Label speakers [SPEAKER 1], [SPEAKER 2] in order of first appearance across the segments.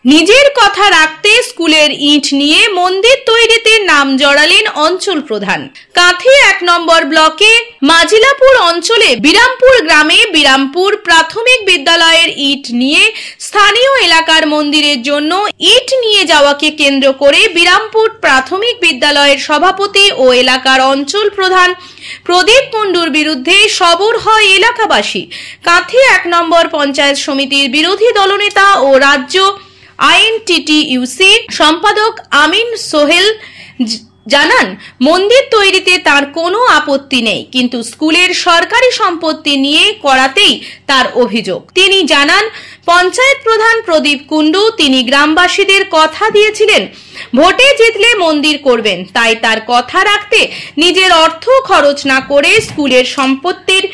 [SPEAKER 1] নিজের কথা রাখতে স্কুলের ইট নিয়ে মন্দির তৈরিতে নাম জড়ালেন অঞ্চল প্রধান। কাঁথি ১ নম্বর ব্লকে মাজিলাপুর অঞ্চলে বিরামপুর গ্রামে বিরামপুর প্রাথমিক বিদ্যালয়ের ইট নিয়ে স্থানীয় এলাকার মন্দিরের জন্য ইট নিয়ে যাওয়াকে কেন্দ্র করে বিরামপুর প্রাথমিক বিদ্যালয়ের সভাপতি ও এলাকার অঞ্চল প্রধান প্রদীপ কুণ্ডুর বিরুদ্ধে সরব হয় এলাকাবাসী। কাঁথি ১ নম্বর পঞ্চায়েত সমিতির বিরোধী দলনেতা ও রাজ্য আইএনটিটিইউসি সম্পাদক আমিন সোহেল জানান, মন্দির তৈরিতে তার কোনো আপত্তি নেই, কিন্তু স্কুলের সরকারি সম্পত্তি নিয়ে করাতেই তার অভিযোগ। তিনি জানান, পঞ্চায়েত প্রধান প্রদীপ কুণ্ডু তিনি গ্রামবাসীদের কথা দিয়েছিলেন ভোটে জিতলে মন্দির করবেন, তাই তার কথা রাখতে নিজের অর্থ খরচ না করে স্কুলের সম্পত্তির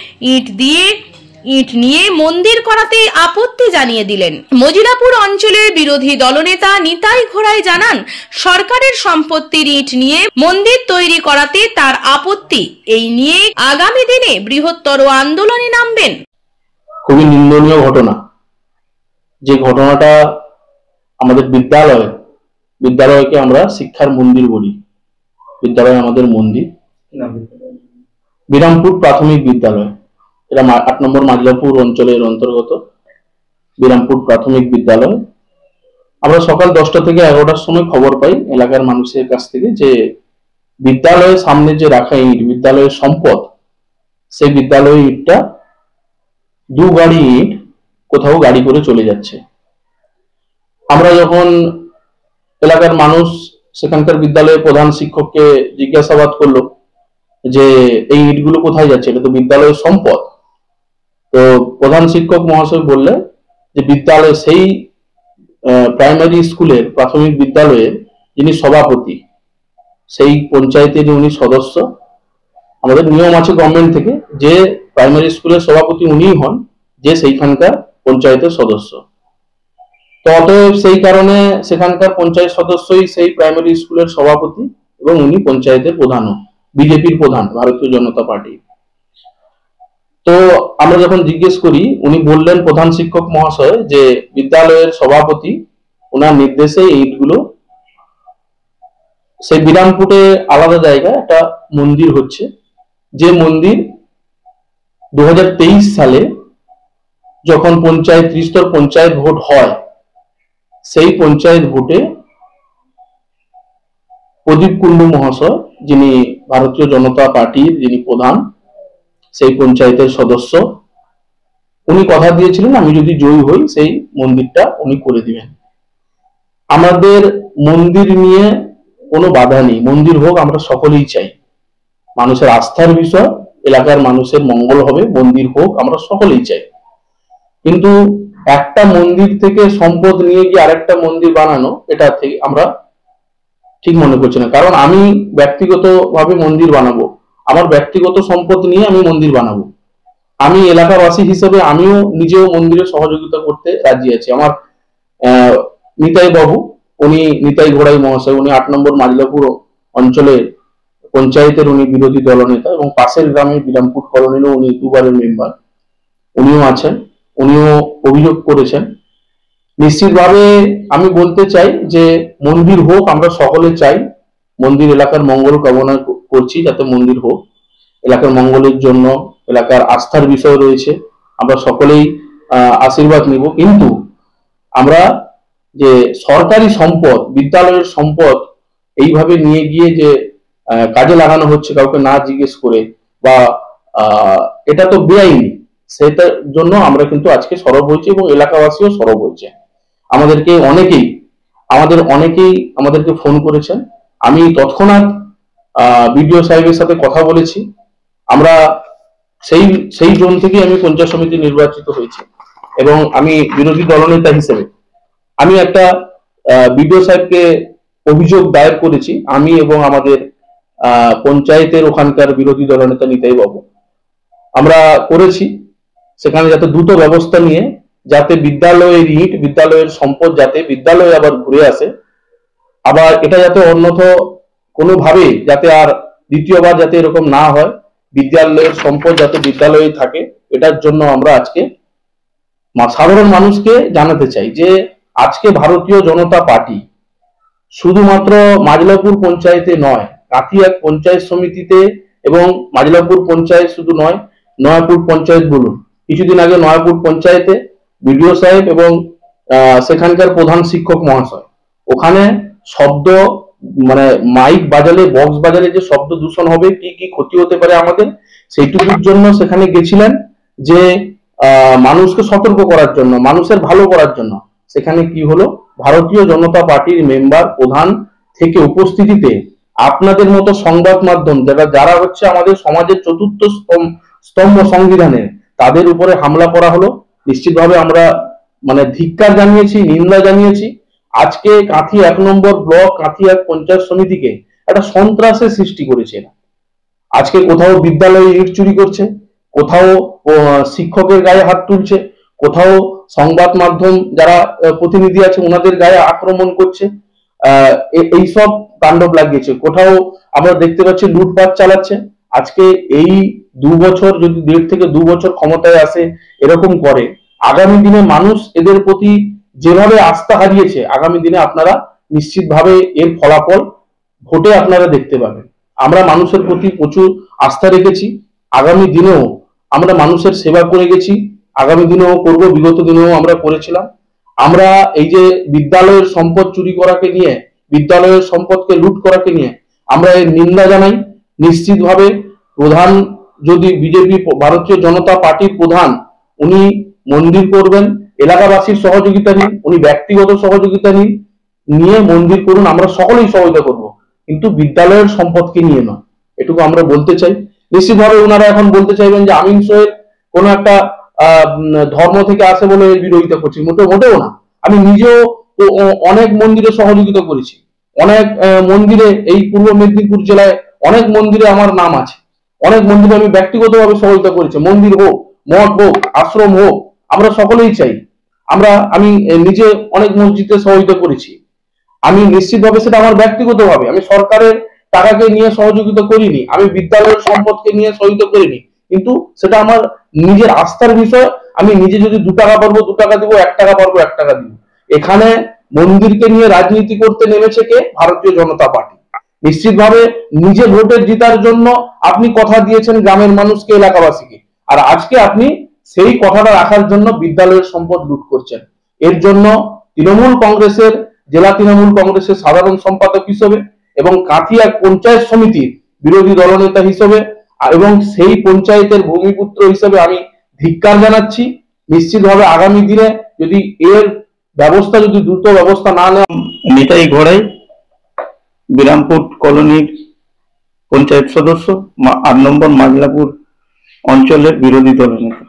[SPEAKER 1] ইট নিয়ে মন্দির করাতে আপত্তি জানিয়ে দিলেন। মজিলাপুর অঞ্চলের বিরোধী দলনেতা নিতাই ঘোড়াই জানান, সরকারের সম্পত্তির ইট নিয়ে মন্দির তৈরি করাতে তার আপত্তি, এই নিয়ে আগামী দিনে বৃহত্তর আন্দোলনে নামবেন।
[SPEAKER 2] খুবই নিন্দনীয় ঘটনা, যে ঘটনাটা আমাদের বিদ্যালয়কে আমরা শিক্ষার মন্দির বলি। বিদ্যালয় আমাদের মন্দির। বিরামপুর প্রাথমিক বিদ্যালয়, এটা ৮ নম্বর মাজিলাপুর অঞ্চলের অন্তর্গত বিরামপুর প্রাথমিক বিদ্যালয়। আমরা সকাল 10টা থেকে 11টার সময় খবর পাই এলাকার মানুষের কাছ থেকে যে বিদ্যালয়ের সামনে যে রাখা ইট, বিদ্যালয়ের সম্পদ, সেই বিদ্যালয়ের ইটটা 2 গাড়ি ইট কোথাও গাড়ি করে চলে যাচ্ছে। আমরা যখন এলাকার মানুষ সেখানকার বিদ্যালয়ের প্রধান শিক্ষককে জিজ্ঞাসাবাদ করলো যে এই ইটগুলো কোথায় যাচ্ছে, এটা তো বিদ্যালয়ের সম্পদ। তো প্রধান শিক্ষক মহাশয় বললেন যে বিদ্যালয় সেই প্রাইমারি স্কুলের প্রাথমিক বিদ্যালয়ের যিনি সভাপতি, সেই পঞ্চায়েতের উনি সদস্য। আমাদের নিয়ম আছে গভর্নমেন্ট থেকে যে প্রাইমারি স্কুলের সভাপতি উনিই হন, যে সেইখানকার পঞ্চায়েতের সদস্য। তো অতএব সেই কারণে সেখানকার পঞ্চায়েত সদস্যই সেই প্রাইমারি স্কুলের সভাপতি এবং উনি পঞ্চায়েতের প্রধানও, বিজেপির প্রধান, ভারতীয় জনতা পার্টি। তো আমরা যখন জিজ্ঞেস করি, উনি বললেন প্রধান শিক্ষক মহাশয় যে বিদ্যালয়ের সভাপতি ওনার নির্দেশে ইটগুলো সেই বিরামপুরে আলাদা জায়গায় একটা মন্দির হচ্ছে, যে মন্দির 2023 সালে যখন ত্রিস্তর পঞ্চায়েত ভোট হয়, সেই পঞ্চায়েত ভোটে প্রদীপ কুণ্ডু মহাশয়, যিনি ভারতীয় জনতা পার্টির যিনি প্রধান, সেই পঞ্চায়েতের সদস্য, উনি কথা দিয়েছিলেন আমি যদি জয়ী হই সেই মন্দিরটা উনি করে দিবেন। আমাদের মন্দির নিয়ে কোনো বাধা নেই, মন্দির হোক, আমরা সকলেই চাই। মানুষের আস্থার বিষয়, এলাকার মানুষের মঙ্গল হবে, মন্দির হোক, আমরা সকলেই চাই। কিন্তু একটা মন্দির থেকে সম্পদ নিয়ে গিয়ে আরেকটা মন্দির বানানো, এটা থেকে আমরা ঠিক মনে করছি না। কারণ আমি ব্যক্তিগতভাবে মন্দির বানাবো, আমার ব্যক্তিগত সম্পদ নিয়ে আমি মন্দির বানাবো। আমি এলাকাবাসী হিসেবে আমিও নিজেও মন্দিরে সহযোগিতা করতে রাজি আছি। আমার নিতাই বাবু, উনি নিতাই ঘোড়াই মহাশয়, উনি ৮ নম্বর মাজিলাপুর অঞ্চলের পঞ্চায়েতের উনি বিরোধী দলনেতা এবং পাশের গ্রামে বিরামপুর কলোনিরও উনি 2 বারের মেম্বার, উনিও আছেন, উনিও অভিযোগ করেছেন। নিশ্চিতভাবে আমি বলতে চাই যে মন্দির হোক, আমরা সকলে চাই, মন্দির এলাকার মঙ্গল কামনা করছি যাতে মন্দির হোক। এলাকার মঙ্গলের জন্য এলাকার আস্থার বিষয় রয়েছে, আমরা সকলেই আশীর্বাদ নিব। কিন্তু আমরা যে সরকারি সম্পদ, বিদ্যালয়ের সম্পদ এইভাবে নিয়ে গিয়ে যে কাজে লাগানো হচ্ছে কাউকে না জিজ্ঞেস করে, বা এটা তো বেআইনি, সেটার জন্য আমরা কিন্তু আজকে সরব হয়েছি এবং এলাকাবাসীও সরব হয়েছে। আমাদেরকে ফোন করেছেন, আমি তৎক্ষণাৎ বিডিও সাহেবের সাথে কথা বলেছি। আমরা সেই জোন থেকে আমি পঞ্চায়েত সমিতি নির্বাচিত হয়েছি এবং আমি বিরোধী দলনেতা হিসেবে আমি একটা বিডিও সাহেবকে অভিযোগ দায়ের করেছি, আমি এবং আমাদের পঞ্চায়েতের ওখানকার বিরোধী দলনেতা নিতাই বাবু আমরা করেছি, সেখানে যাতে দ্রুত ব্যবস্থা নিয়ে যাতে বিদ্যালয়ের ইট, বিদ্যালয়ের সম্পদ যাতে বিদ্যালয়ে আবার ঘুরে আসে, আবার এটা যাতে অন্যথ কোনোভাবে যাতে আর দ্বিতীয়বার যাতে এরকম না হয়, বিদ্যালয়ের সম্পদ যাতে বিদ্যালয়ে থাকে, এটার জন্য আমরা আজকে সাধারণ মানুষকে জানাতে চাই যে আজকে ভারতীয় জনতা পার্টি শুধুমাত্র মাজলাপুর পঞ্চায়েতে নয়, কাথিয়াক পঞ্চায়েত সমিতিতে এবং মাজলাপুর পঞ্চায়েত শুধু নয়, নয়াপুর পঞ্চায়েত বলুন, কিছুদিন আগে নয়াপুর পঞ্চায়েতে বিডিও সাহেব এবং সেখানকার প্রধান শিক্ষক মহাশয় ওখানে শব্দ মানে মাইক বাজালে বক্স বাজালে যে শব্দ দূষণ হবে, কি কি ক্ষতি হতে পারে আমাদের, সেইটুকুর জন্য সেখানে গেছিলেন, যে মানুষকে সতর্ক করার জন্য, মানুষের ভালো করার জন্য। সেখানে কি হলো, ভারতীয় জনতা পার্টির মেম্বার প্রধান থেকে উপস্থিতিতে আপনাদের মতো সংবাদ মাধ্যম যারা হচ্ছে আমাদের সমাজের চতুর্থ স্তম্ভ সংবিধানের, তাদের উপরে হামলা করা হলো। নিশ্চিতভাবে আমরা মানে ধিক্কার জানিয়েছি, নিন্দা জানিয়েছি। আজকে কাঁথি 1 নম্বর ব্লক কাঁথি 1 পঞ্চায়েত সমিতিকে একটা সন্ত্রাসের সৃষ্টি করেছে। আজকে কোথাও বিদ্যালয়ে ইট চুরি করছে, কোথাও শিক্ষকের গায়ে হাত তুলছে, কোথাও সংবাদ মাধ্যম যারা প্রতিনিধি আছে ওনাদের গায়ে আক্রমণ করছে, এইসব তাণ্ডব লাগিয়েছে। কোথাও আমরা দেখতে পাচ্ছি লুটপাট চালাচ্ছে। আজকে এই 2 বছর যদি 1.5 থেকে 2 বছর ক্ষমতায় আসে এরকম করে, আগামী দিনে মানুষ এদের প্রতি যেভাবে আস্থা হারিয়েছে, আগামী দিনে আপনারা নিশ্চিতভাবে এর ফলাফল ভোটে আপনারা দেখতে পাবেন। আমরা মানুষের প্রতি প্রচুর আস্থা রেখেছি, আগামী দিনেও আমরা মানুষের সেবা করে গেছি, আগামী দিনেও করব, বিগত দিনেও আমরা করেছিলাম। আমরা এই যে বিদ্যালয়ের সম্পদ চুরি করাকে নিয়ে, বিদ্যালয়ের সম্পদকে লুট করাকে নিয়ে আমরা এর নিন্দা জানাই। নিশ্চিতভাবে প্রধান যদি বিজেপি ভারতীয় জনতা পার্টির প্রধান উনি মন্দির করবেন, এলাকাবাসীর সহযোগিতা নিন, উনি ব্যক্তিগত সহযোগিতা নিয়ে মন্দির করুন, আমরা সকলেই সহযোগিতা করব, কিন্তু বিদ্যালয়ের সম্পদকে নিয়ে নয়, এটুকু আমরা বলতে চাই। নিশ্চিতভাবে ওনারা এখন বলতে চাইবেন যে আমিন সোহেল কোন একটা ধর্ম থেকে আসে বলে এর বিরোধিতা করছি, মোটেও না। আমি নিজেও অনেক মন্দিরে সহযোগিতা করেছি, অনেক মন্দিরে, এই পূর্ব মেদিনীপুর জেলায় অনেক মন্দিরে আমার নাম আছে, অনেক মন্দিরে আমি ব্যক্তিগতভাবে সহযোগিতা করেছি। মন্দির হোক, মঠ হোক, আশ্রম হোক, আমরা সকলেই চাই। আমি নিজে অনেক মসজিদে সহযোগিতা করেছি। আমি নিশ্চিতভাবে সেটা আমার ব্যক্তিগতভাবে, আমি সরকারের টাকাকে নিয়ে সহযোগিতা করিনি, আমি বিদ্যালয়ের সম্পদকে নিয়ে সহযোগিতা করিনি, কিন্তু সেটা আমার নিজের আস্থার বিষয়। আমি নিজে যদি 2 টাকা পারবো 2 টাকা দিব, 1 টাকা পারবো 1 টাকা দিব। এখানে মন্দিরকে নিয়ে রাজনীতি করতে নেমেছে কে? ভারতীয় জনতা পার্টি। নিশ্চিতভাবে নিজে ভোটের জিতার জন্য আপনি কথা দিয়েছেন গ্রামের মানুষকে, এলাকাবাসীকে, আর আজকে আপনি সেই কথাটা রাখার জন্য বিদ্যালয়ের সম্পদ লুট করছেন। এর জন্য তৃণমূল কংগ্রেসের, জেলা তৃণমূল কংগ্রেসের সাধারণ সম্পাদক হিসেবে এবং কাঁথিয়া পঞ্চায়েত সমিতির বিরোধী দলনেতা হিসেবে এবং সেই পঞ্চায়েতের ভূমিপুত্র হিসেবে আমি ধিক্কার জানাচ্ছি। নিশ্চিতভাবে আগামী দিনে যদি এর ব্যবস্থা, যদি দ্রুত ব্যবস্থা না নেওয়া।
[SPEAKER 3] নিতাই ঘোড়াই, বিরামপুর কলোনির পঞ্চায়েত সদস্য, 8 নম্বর মাজলাপুর অঞ্চলের বিরোধী দলের নেতা।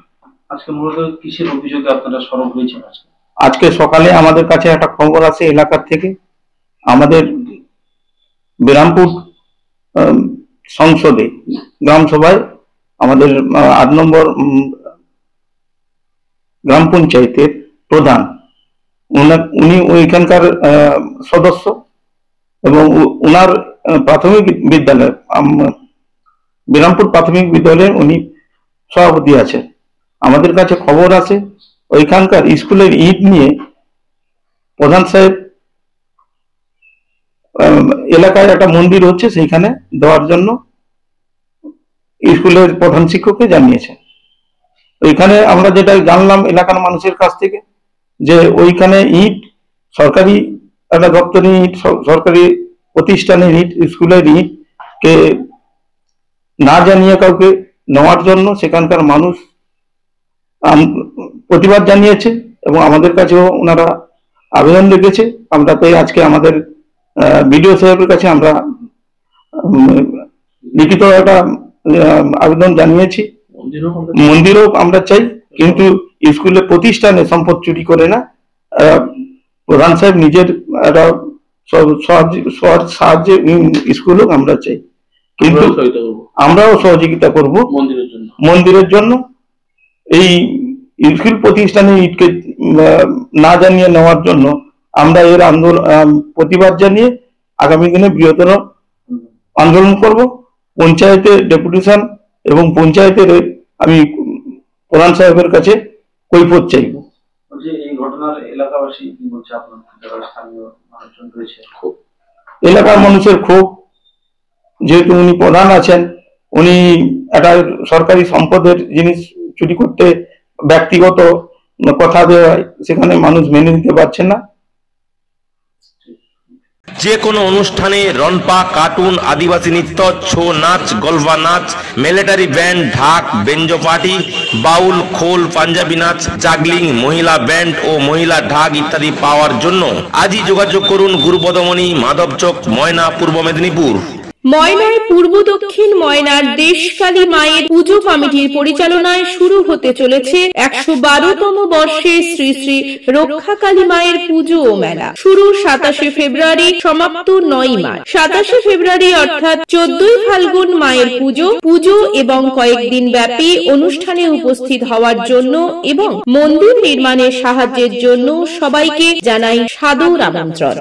[SPEAKER 4] আজকে মূলত কিসের অভিযোগে আপনারা সরব হয়েছেন?
[SPEAKER 3] আজকে সকালে আমাদের কাছে একটা খবর আসে এলাকার থেকে, আমাদের বিরামপুর সংসদে গ্রাম সভায় আমাদের 8 নম্বর গ্রাম পঞ্চায়েতের প্রধান, উনি ওইখানকার সদস্য এবং উনার প্রাথমিক বিদ্যালয়, বিরামপুর প্রাথমিক বিদ্যালয়ে উনি সভাপতি আছেন। আমাদের কাছে খবর আছে ওইখানকার স্কুলের ইট নিয়ে প্রধান সাহেব এলাকায় একটা মন্দির হচ্ছে, সেইখানে দেওয়ার জন্য স্কুলের প্রধান শিক্ষককে জানিয়েছে। ওইখানে আমরা যেটা জানলাম এলাকার মানুষের কাছ থেকে, যে ওইখানে ইট সরকারি একটা দপ্তরি ইট, সরকারি প্রতিষ্ঠানের ইট, স্কুলের ইট কে না জানিয়ে কাউকে নেওয়ার জন্য সেখানকার মানুষ প্রতিবাদ জানিয়েছে এবং আমাদের কাছেও ওনারা আবেদন রেখেছে। আমরা তাই আজকে আমাদের বিডিও সাহেবের কাছে আমরা লিখিত একটা আবেদন জানিয়েছি। মন্দিরও আমরা চাই, কিন্তু স্কুলের প্রতিষ্ঠানে সম্পদ চুরি করে না। প্রধান সাহেব নিজের একটা সাহায্যে স্কুলও আমরা চাই, কিন্তু আমরাও সহযোগিতা করব মন্দিরের জন্য। এই স্কুল প্রতিষ্ঠানে ইটকে না জানিয়ে নেওয়ার জন্য আমরা এর প্রতিবাদ জানিয়ে আগামী দিনে বৃহত্তর আন্দোলন করব। পঞ্চায়েতের ডেপুটেশন এবং পঞ্চায়েতের আমি প্রধান সাহেবের কাছে কৈফিয়ত চাইব।
[SPEAKER 4] এই ঘটনার এলাকাবাসী কি বলছে, আপনার যারা স্থানীয় মানুষজন রয়েছে?
[SPEAKER 3] খুব এলাকার মানুষের ক্ষোভ, যেহেতু উনি প্রধান আছেন, উনি একটা সরকারি সম্পদের জিনিস চুরি করতে ব্যক্তিগত কথা দেওয়ায় সেখানে মানুষ মেনে নিতে পারছে না।
[SPEAKER 5] যে কোনো অনুষ্ঠানে রনপা, কার্টুন, আদিবাসী নৃত্য, ছৌ নাচ, গলবা নাচ, মিলিটারি ব্যান্ড, ঢাক, বেঞ্জো পার্টি, বাউল, খোল, পাঞ্জাবি নাচ, জাগলিং, মহিলা ব্যান্ড ও মহিলা ঢাক ইত্যাদি পাওয়ার জন্য আজই যোগাযোগ করুন গুরুপদমণি, মাধবচক, ময়না, পূর্ব মেদিনীপুর।
[SPEAKER 1] ময়নার পূর্ব দক্ষিণ ময়নার দেশকালী মায়ের পুজো কমিটির পরিচালনায় শুরু হতে চলেছে 112তম বর্ষে শ্রী শ্রী রক্ষাকালী মায়ের পুজো ও মেলা। শুরু 27শে ফেব্রুয়ারি, সমাপ্ত 9 মার্চ। 27শে ফেব্রুয়ারি অর্থাৎ 14ই ফাল্গুন মায়ের পুজো এবং কয়েকদিন ব্যাপী অনুষ্ঠানে উপস্থিত হওয়ার জন্য এবং মন্দির নির্মাণে সাহায্যের জন্য সবাইকে জানাই সাদর আমন্ত্রণ।